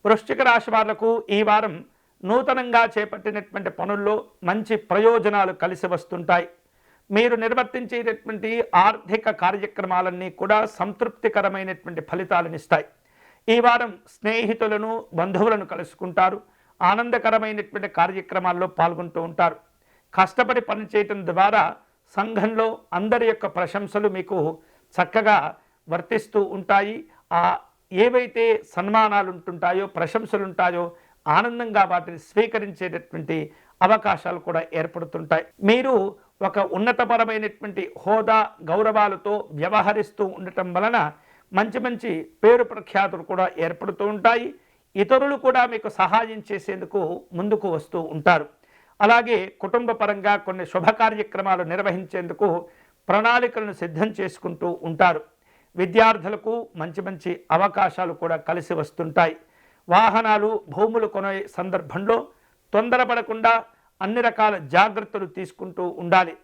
వృశ్చిక రాశి వాళ్లకు ఈ వారం నూతనంగా చేపట్టినటువంటి పనుల్లో మంచి ప్రయోజనాలు కలిసి వస్తుంటాయి. మీరు నిర్వర్తించేటటువంటి ఆర్థిక కార్యక్రమాలన్నీ కూడా సంతృప్తికరమైనటువంటి ఫలితాలనిస్తాయి. ఈ వారం స్నేహితులను, బంధువులను కలుసుకుంటారు. ఆనందకరమైనటువంటి కార్యక్రమాల్లో పాల్గొంటూ ఉంటారు. కష్టపడి పనిచేయటం ద్వారా సంఘంలో అందరి యొక్క ప్రశంసలు మీకు చక్కగా వర్తిస్తూ ఉంటాయి. ఏవైతే సన్మానాలు ఉంటుంటాయో, ప్రశంసలు ఉంటాయో, ఆనందంగా వాటిని స్వీకరించేటటువంటి అవకాశాలు కూడా ఏర్పడుతుంటాయి. మీరు ఒక ఉన్నతపరమైనటువంటి హోదా, గౌరవాలతో వ్యవహరిస్తూ ఉండటం వలన మంచి మంచి పేరు ప్రఖ్యాతులు కూడా ఏర్పడుతూ ఉంటాయి. ఇతరులు కూడా మీకు సహాయం చేసేందుకు ముందుకు వస్తూ ఉంటారు. అలాగే కుటుంబ పరంగా కొన్ని శుభ కార్యక్రమాలు నిర్వహించేందుకు ప్రణాళికలను సిద్ధం చేసుకుంటూ ఉంటారు. విద్యార్థులకు మంచి మంచి అవకాశాలు కూడా కలిసి వస్తుంటాయి. వాహనాలు, భూములు కొనే సందర్భంలో తొందరపడకుండా అన్ని రకాల జాగ్రత్తలు తీసుకుంటూ ఉండాలి.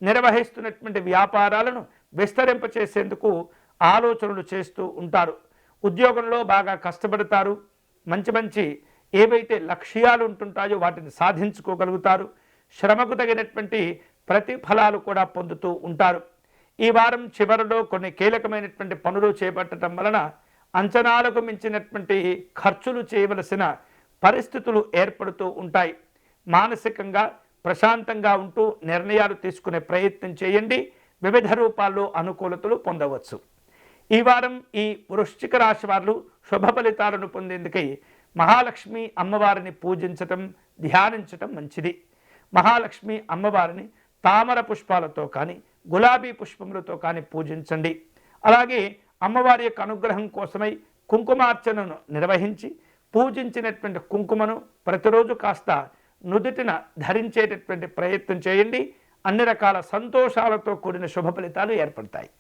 నిర్వహిస్తున్నటువంటి వ్యాపారాలను విస్తరింపచేసేందుకు ఆలోచనలు చేస్తూ ఉంటారు. ఉద్యోగంలో బాగా కష్టపడతారు. మంచి మంచి ఏవైతే లక్ష్యాలు ఉంటుంటాయో వాటిని సాధించుకోగలుగుతారు. శ్రమకు తగినటువంటి ప్రతిఫలాలు కూడా పొందుతూ ఉంటారు. ఈ వారం చివరిలో కొన్ని కీలకమైనటువంటి పనులు చేపట్టడం వలన అంచనాలకు మించినటువంటి ఖర్చులు చేయవలసిన పరిస్థితులు ఏర్పడుతూ ఉంటాయి. మానసికంగా ప్రశాంతంగా ఉంటూ నిర్ణయాలు తీసుకునే ప్రయత్నం చేయండి. వివిధ రూపాల్లో అనుకూలతలు పొందవచ్చు. ఈ వారం ఈ వృశ్చిక రాశి వారు శుభ ఫలితాలను పొందేందుకై మహాలక్ష్మి అమ్మవారిని పూజించటం, ధ్యానించటం మంచిది. మహాలక్ష్మి అమ్మవారిని తామర పుష్పాలతో కానీ, గులాబీ పుష్పములతో కానీ పూజించండి. అలాగే అమ్మవారి యొక్క అనుగ్రహం కోసమై కుంకుమార్చనను నిర్వహించి పూజించినటువంటి కుంకుమను ప్రతిరోజు కాస్త నుదుటిన ధరించేటటువంటి ప్రయత్నం చేయండి. అన్ని రకాల సంతోషాలతో కూడిన శుభ ఫలితాలు ఏర్పడతాయి.